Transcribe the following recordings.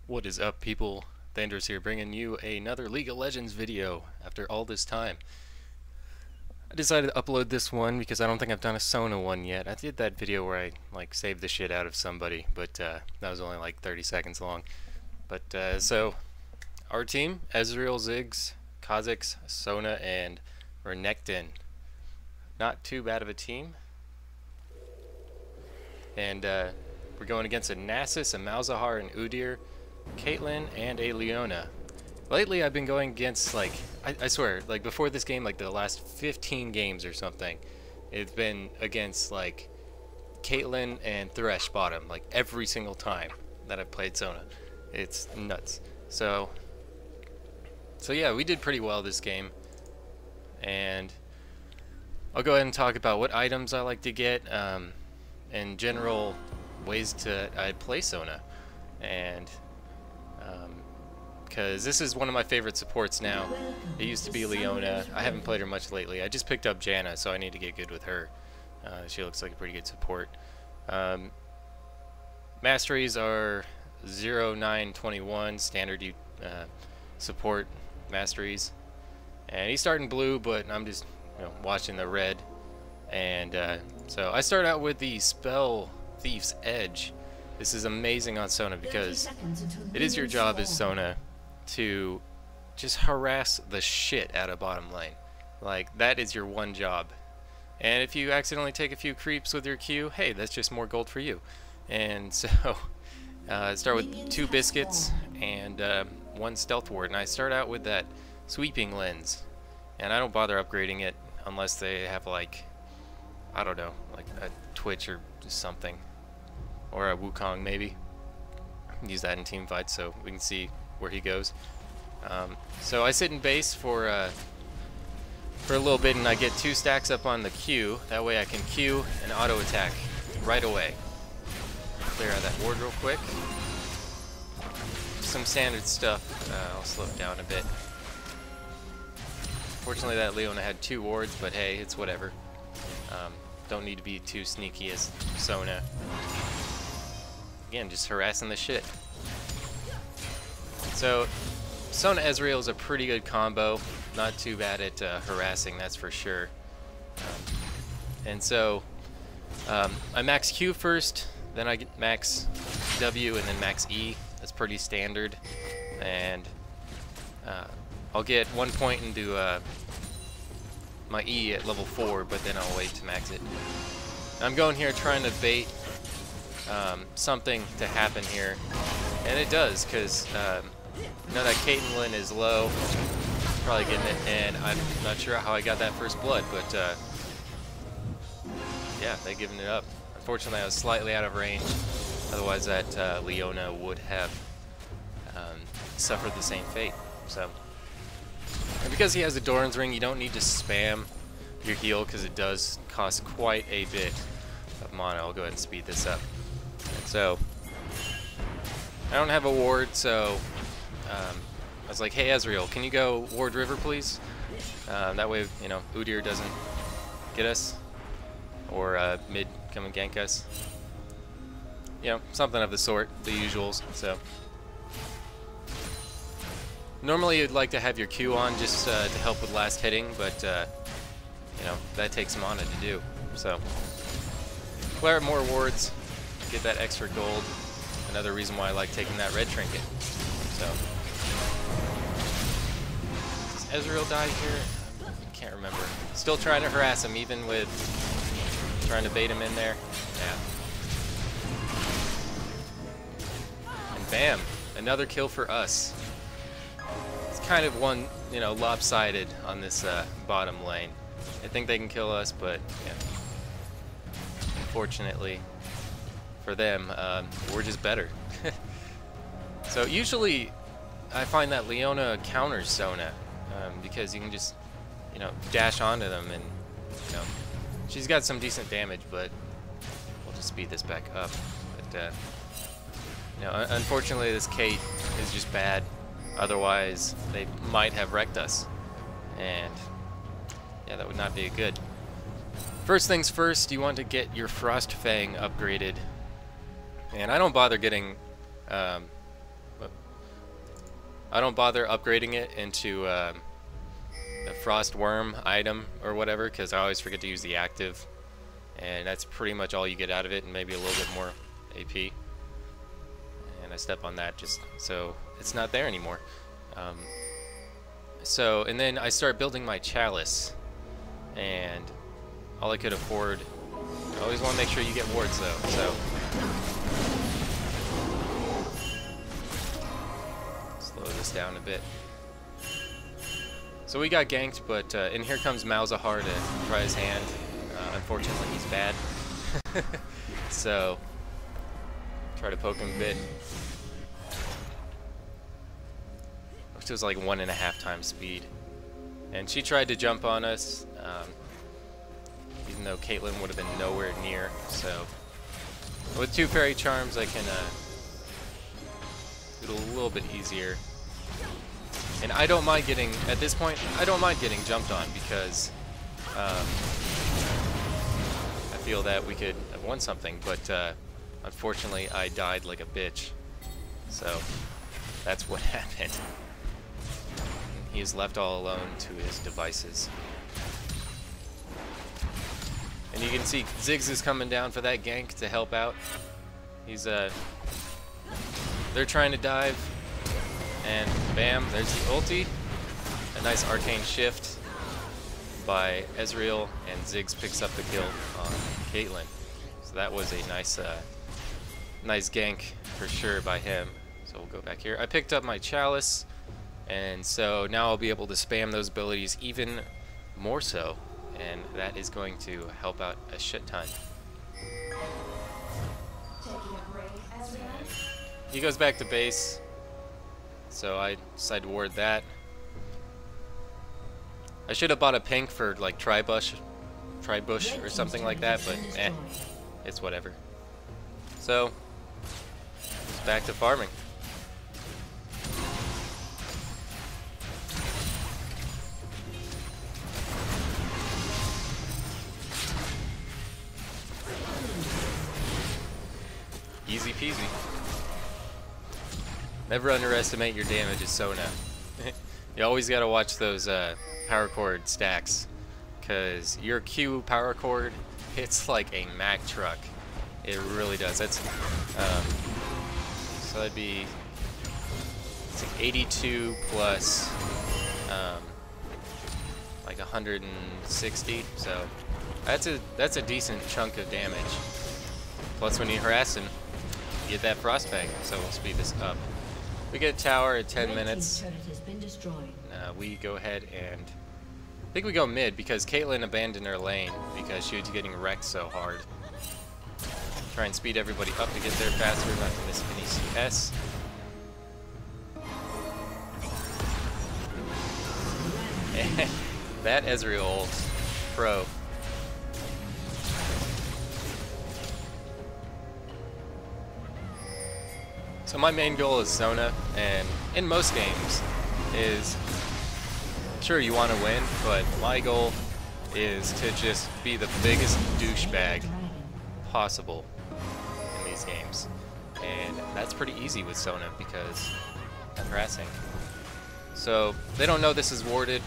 What is up, people? Thanders here, bringing you another League of Legends video after all this time. I decided to upload this one because I don't think I've done a Sona one yet. I did that video where I saved the shit out of somebody, but that was only like 30 seconds long. But so our team: Ezreal, Ziggs, Kha'Zix, Sona, and Renekton. Not too bad of a team. And we're going against a Nasus, a Malzahar, an Udyr, Caitlyn, and a Leona. Lately I've been going against, like, I swear, like before this game, like the last 15 games or something, it's been against like Caitlyn and Thresh bottom, like every single time that I've played Sona. It's nuts. So yeah, we did pretty well this game, and I'll go ahead and talk about what items I like to get, and general ways to play Sona, and because this is one of my favorite supports now. It used to be Leona. I haven't played her much lately. I just picked up Janna, so I need to get good with her. She looks like a pretty good support. Masteries are 0, 9, 21 standard support masteries, and he's starting blue, but I'm just watching the red. And so I start out with the Spell Thief's Edge. This is amazing on Sona because it is your job as Sona to just harass the shit out of bottom lane. Like, that is your one job. And if you accidentally take a few creeps with your Q, hey, that's just more gold for you. And so I start with 2 biscuits and 1 stealth ward, and I start out with that sweeping lens, and I don't bother upgrading it unless they have, like, I don't know, like a Twitch or something, or a Wukong maybe. Use that in team fights so we can see where he goes. So I sit in base for a little bit, and I get 2 stacks up on the Q. That way I can Q and auto attack right away. Clear out that ward real quick. Some standard stuff. I'll slow it down a bit. Fortunately, that Leona had 2 wards, but hey, it's whatever. Don't need to be too sneaky as Sona. Again, just harassing the shit. So, Sona Ezreal is a pretty good combo. Not too bad at harassing, that's for sure. And so, I max Q first, then I get max W, and then max E. That's pretty standard. And I'll get 1 point into my E at level 4, but then I'll wait to max it. I'm going here trying to bait something to happen here, and it does, because you know that Caitlyn is low, probably getting it, and I'm not sure how I got that first blood, but yeah, they're giving it up. Unfortunately, I was slightly out of range, otherwise that Leona would have suffered the same fate. So, and because he has a Doran's Ring, you don't need to spam your heal, because it does cost quite a bit of mana. I'll go ahead and speed this up. And so, I don't have a ward, so I was like, hey Ezreal, can you go ward river, please? That way, Udyr doesn't get us, or mid come and gank us. Something of the sort, the usuals. So, normally you'd like to have your Q on just to help with last hitting, but that takes mana to do. So, clear up more wards, get that extra gold. Another reason why I like taking that red trinket. So, does Ezreal die here? I can't remember. Still trying to harass him, even with trying to bait him in there. Yeah. And bam, another kill for us. It's kind of one, lopsided on this bottom lane. I think they can kill us, but yeah, unfortunately for them, we're just better. So usually I find that Leona counters Sona, because you can just dash onto them, and she's got some decent damage, but we'll just speed this back up. But unfortunately this Kate is just bad. Otherwise they might have wrecked us, and yeah, that would not be good. First things first, you want to get your Frost Fang upgraded. And I don't bother getting I don't bother upgrading it into the Frost Worm item or whatever, because I always forget to use the active. And that's pretty much all you get out of it, and maybe a little bit more AP. And I step on that just so it's not there anymore. And then I start building my chalice, and all I could afford. I always want to make sure you get wards though. So slow this down a bit. So we got ganked, but and here comes Malzahar to try his hand. Unfortunately, he's bad. So try to poke him a bit. Which was like 1.5 times speed. And she tried to jump on us, even though Caitlyn would have been nowhere near. So with 2 fairy charms, I can do it a little bit easier. And I don't mind getting, at this point, I don't mind getting jumped on, because I feel that we could have won something, but unfortunately I died like a bitch. So that's what happened. He is left all alone to his devices. And you can see Ziggs is coming down for that gank to help out. He's they're trying to dive, and bam, there's the ulti. A nice arcane shift by Ezreal, and Ziggs picks up the kill on Caitlyn. So that was a nice nice gank for sure by him. So we'll go back here. I picked up my chalice, and so now I'll be able to spam those abilities even more so, and that is going to help out a shit ton. And he goes back to base, so I decided to ward that. I should have bought a pink for like Tribush or something like that, but it's whatever. So it's back to farming. Easy peasy. Never underestimate your damage as Sona. You always gotta watch those power chord stacks, because your Q power chord hits like a Mack truck. It really does. That's so that'd be, it's like 82 plus like 160. So that's a decent chunk of damage. Plus when you harass him, you get that frostbang. So we'll speed this up. We get a tower at 10 minutes. We go ahead and I think we go mid, because Caitlyn abandoned her lane because she was getting wrecked so hard. Try and speed everybody up to get there faster, not to miss any CS. And that Ezreal ult, pro. So my main goal is Sona, and in most games is, sure you want to win, but my goal is to just be the biggest douchebag possible in these games. And that's pretty easy with Sona because I'm harassing. So they don't know this is warded.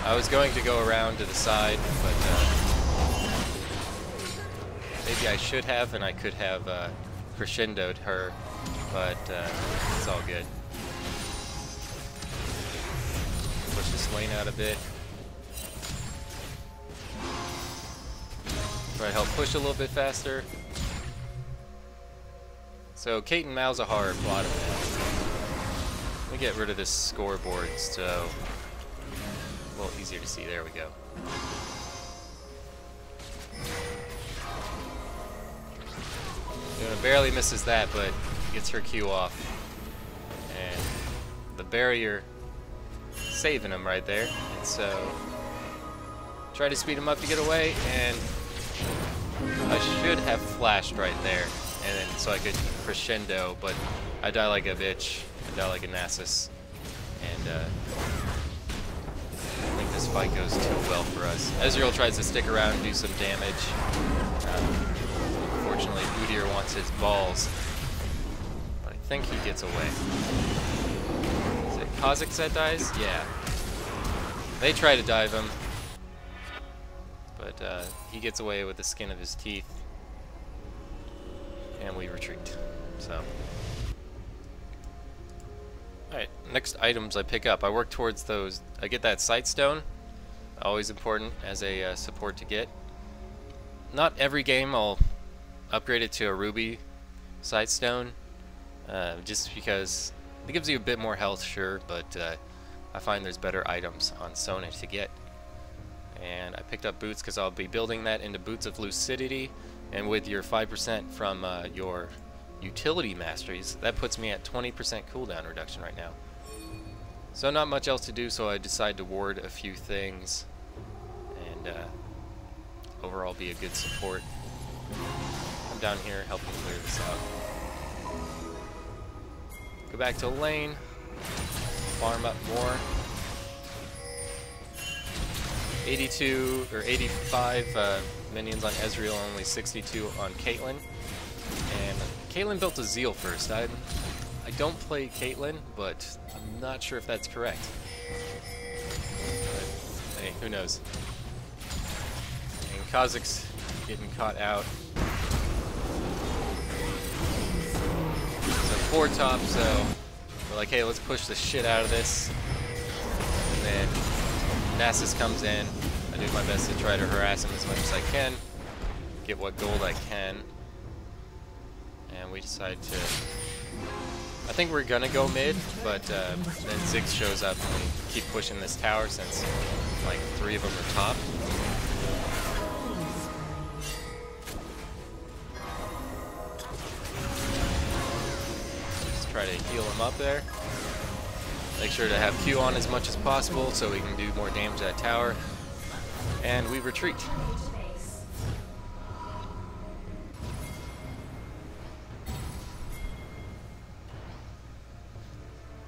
I was going to go around to the side, but maybe I should have, and I could have crescendoed her, but it's all good. Push this lane out a bit. Try to help push a little bit faster. So Kate and Malzahar are bottom now. Let me get rid of this scoreboard so a little easier to see. There we go. Luna barely misses that, but gets her Q off. And the barrier saving him right there. And so try to speed him up to get away, and I should have flashed right there, and then so I could crescendo, but I die like a bitch. I die like a Nasus, and I think this fight goes too well for us. Ezreal tries to stick around and do some damage. Unfortunately, Udyr wants his balls, but I think he gets away. Kazakhs that dies? Yeah. They try to dive him, but he gets away with the skin of his teeth, and we retreat. So, alright, next items I pick up. I work towards those. I get that sight stone, always important as a support to get. Not every game I'll upgrade it to a ruby sight stone, just because it gives you a bit more health, sure, but I find there's better items on Sona to get. And I picked up boots because I'll be building that into boots of lucidity, and with your 5% from your utility masteries, that puts me at 20% cooldown reduction right now. So not much else to do, so I decided to ward a few things and overall be a good support. I'm down here helping clear this out. Go back to lane, farm up more. 82 or 85 minions on Ezreal, only 62 on Caitlyn. And Caitlyn built a Zeal first. I don't play Caitlyn, but I'm not sure if that's correct. But, hey, who knows? And Kazakhs getting caught out. So 4 top, so we're like, hey, let's push the shit out of this. And then Nasus comes in. I do my best to try to harass him as much as I can, get what gold I can, and we decide to. I think we're gonna go mid, but then Ziggs shows up and we keep pushing this tower since like 3 of them are top. Just try to heal him up there. Make sure to have Q on as much as possible so we can do more damage to that tower. And we retreat.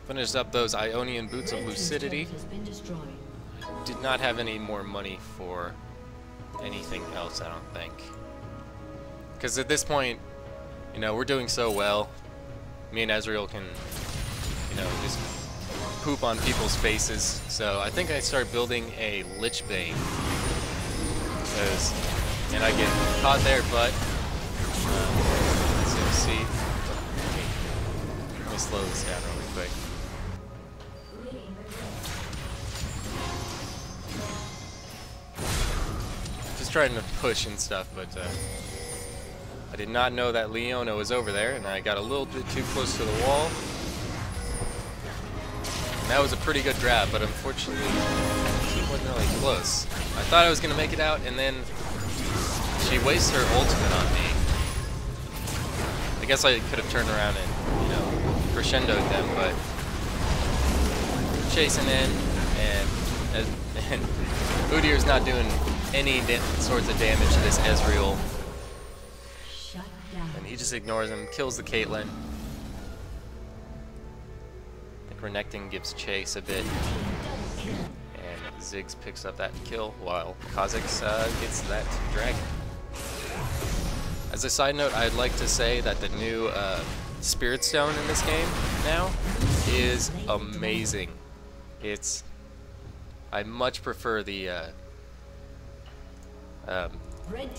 Finished up those Ionian boots of lucidity. Did not have any more money for anything else, I don't think. Because at this point, you know, we're doing so well. Me and Ezreal can, you know, just poop on people's faces. So I think I start building a Lich Bane. And I get caught there, but let's see. Let me slow this down really quick. Just trying to push and stuff, but I did not know that Leona was over there, and I got a little bit too close to the wall. And that was a pretty good grab, but unfortunately, she wasn't really close. I thought I was going to make it out, and then she wastes her ultimate on me. I guess I could have turned around and, you know, crescendoed them, but chasing in, and Udyr's not doing any sorts of damage to this Ezreal. And he just ignores him, kills the Caitlyn. I think Renekton gives chase a bit. And Ziggs picks up that kill while Kazakhs gets that dragon. As a side note, I'd like to say that the new Spirit Stone in this game now is amazing. I much prefer the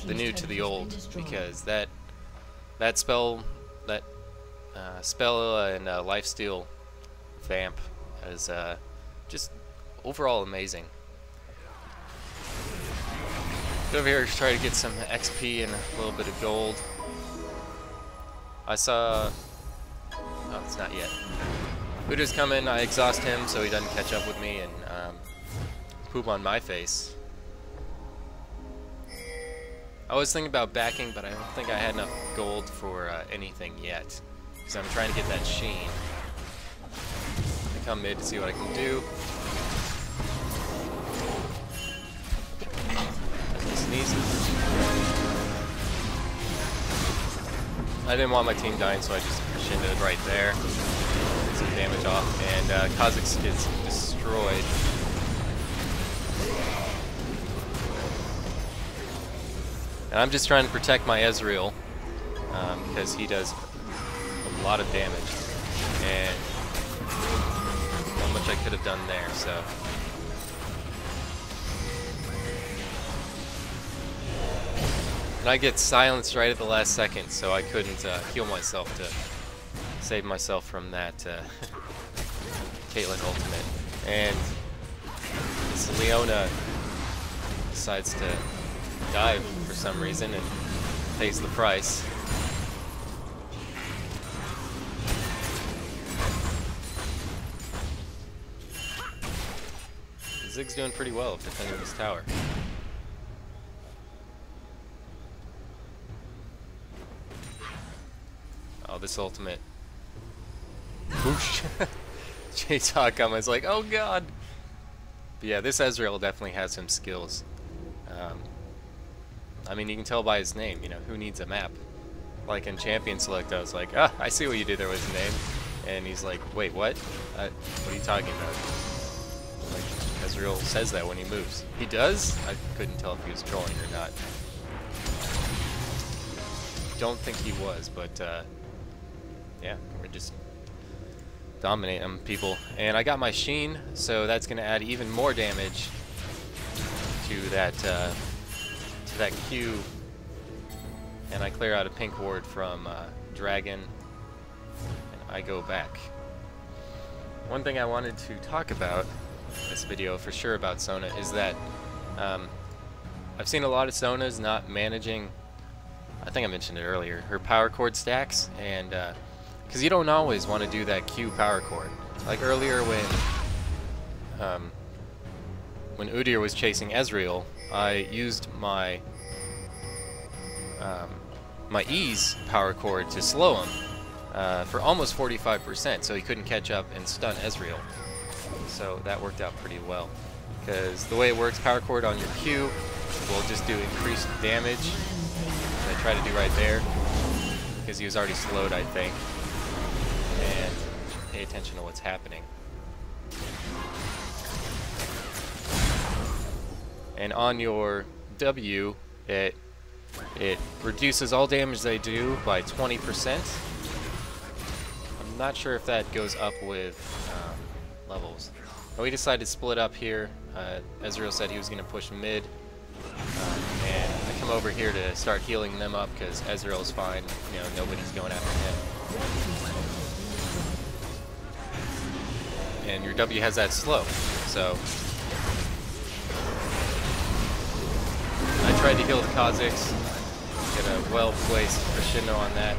new to the old, because that spell and lifesteal vamp is just overall amazing. Go over here to try to get some XP and a little bit of gold. I saw... Oh, it's not yet. Udyr's coming, I exhaust him so he doesn't catch up with me and poop on my face. I was thinking about backing, but I don't think I had enough gold for anything yet, because I'm trying to get that sheen. I come mid to see what I can do. Easy. I didn't want my team dying, so I just shinned it right there. Get some damage off, and Kazakhs gets destroyed. And I'm just trying to protect my Ezreal, because he does a lot of damage. And how much I have done there. So. And I get silenced right at the last second, so I couldn't heal myself to save myself from that Caitlyn ultimate. And this Leona decides to dive for some reason and pays the price. Zig's doing pretty well defending this tower. Oh, this ultimate. Whoosh. J-Talk I was like, oh god. But yeah, this Ezreal definitely has some skills. I mean, you can tell by his name, you know, who needs a map? Like in Champion Select, I was like, ah, I see what you did there with his name. And he's like, wait, what? What are you talking about? Like, Ezreal says that when he moves. He does? I couldn't tell if he was trolling or not. Don't think he was, but yeah, we're just dominating people. And I got my Sheen, so that's going to add even more damage to that Q. And I clear out a pink ward from Dragon, and I go back. One thing I wanted to talk about in this video for sure about Sona is that I've seen a lot of Sonas not managing, I think I mentioned it earlier, her power chord stacks, and because you don't always want to do that Q power chord. Like earlier when Udyr was chasing Ezreal, I used my my E's power chord to slow him for almost 45%, so he couldn't catch up and stun Ezreal. So that worked out pretty well, because the way it works, power chord on your Q will just do increased damage. I try to do right there, because he was already slowed, I think. And pay attention to what's happening. And on your W, it reduces all damage they do by 20%. I'm not sure if that goes up with levels. But we decided to split up here. Ezreal said he was going to push mid. And I come over here to start healing them up because Ezreal's fine. You know, nobody's going after him. And your W has that slow. So I tried to heal the Kha'Zix. Get a well-placed crescendo on that.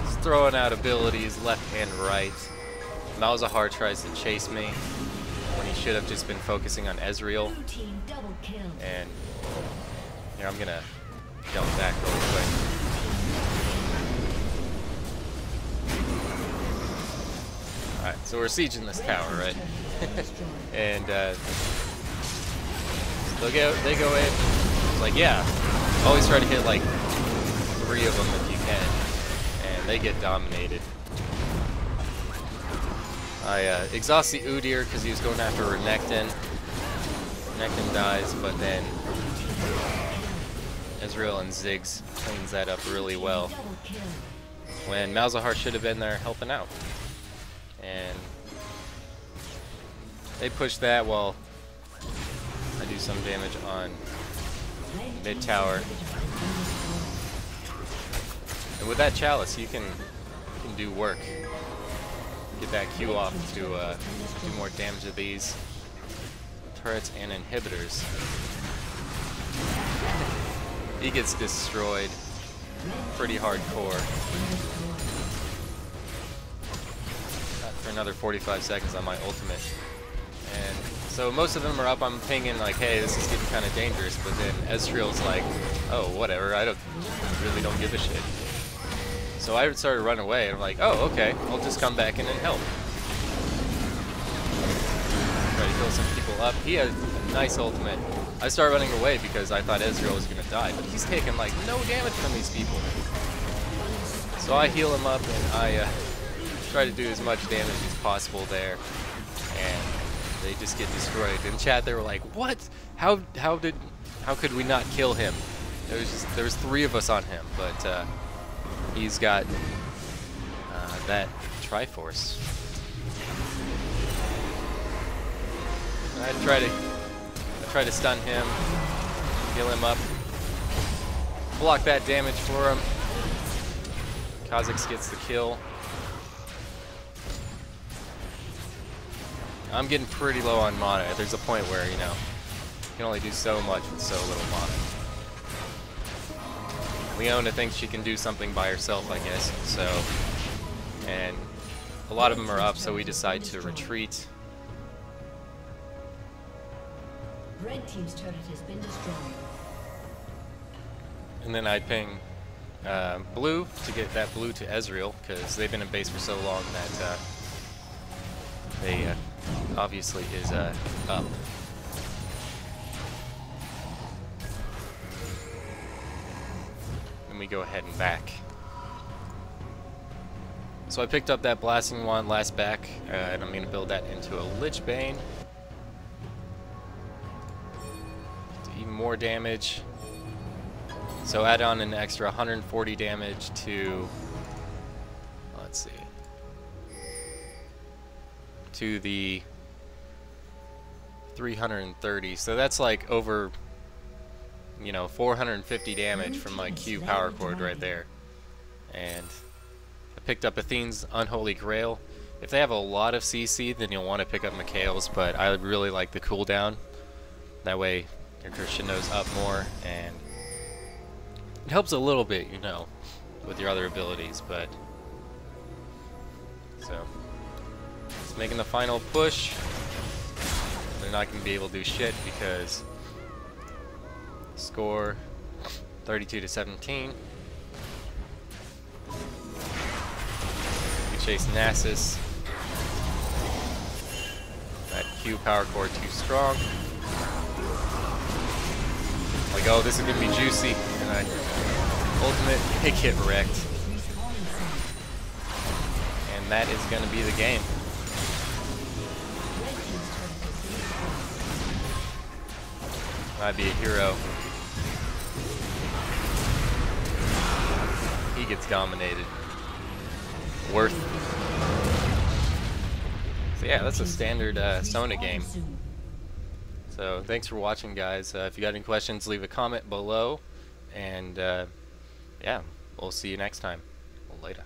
Just throwing out abilities left and right. Malzahar tries to chase me when he should have just been focusing on Ezreal. And here, I'm gonna jump back really quick. Alright, so we're sieging this tower, right? And they go in. It's like, yeah, always try to hit like 3 of them if you can, and they get dominated. I exhaust the Udyr because he was going after Renekton. Renekton dies, but then Ezreal and Ziggs cleans that up really well. When Malzahar should have been there helping out. And they push that while I do some damage on mid tower. And with that Chalice, you can do work. Get that Q off to do more damage to these turrets and inhibitors. He gets destroyed pretty hardcore. For another 45 seconds on my ultimate. And so most of them are up, I'm pinging like, hey, this is getting kind of dangerous, but then Ezreal's like, oh, whatever, I really don't give a shit. So I started to run away, and I'm like, oh, okay, I'll just come back in and help. Try to heal some people up. He had a nice ultimate. I started running away because I thought Ezreal was going to die, but he's taking like no damage from these people. So I heal him up, and I try to do as much damage as possible there, and they just get destroyed. In chat, they were like, "What? How could we not kill him?" There was 3 of us on him, but he's got that Triforce. I try to stun him, heal him up, block that damage for him. Kha'Zix gets the kill. I'm getting pretty low on mana. There's a point where, you know, you can only do so much with so little mana. Leona thinks she can do something by herself, I guess, so... And a lot of them are up, so we decide to retreat. Red team's turret has been destroyed. And then I ping blue to get that blue to Ezreal, because they've been in base for so long that they obviously is up. And we go ahead and back. So I picked up that Blasting Wand last back, and I'm going to build that into a Lich Bane. Do even more damage. So add on an extra 140 damage to, let's see, to the 330. So that's like over, you know, 450 damage from my Q power chord right there. And I picked up Athene's Unholy Grail. If they have a lot of CC, then you'll want to pick up Mikhail's, but I really like the cooldown. That way your Christian knows up more, and it helps a little bit, you know, with your other abilities, but... So, it's making the final push. They're not going to be able to do shit because score 32-17. We chase Nasus. That Q power core too strong. Like, oh, this is gonna be juicy, and I ultimate get wrecked. And that is gonna be the game. Might be a hero. He gets dominated. Worth. So yeah, that's a standard Sona game. So thanks for watching, guys. If you got any questions, leave a comment below, and yeah, we'll see you next time. Later.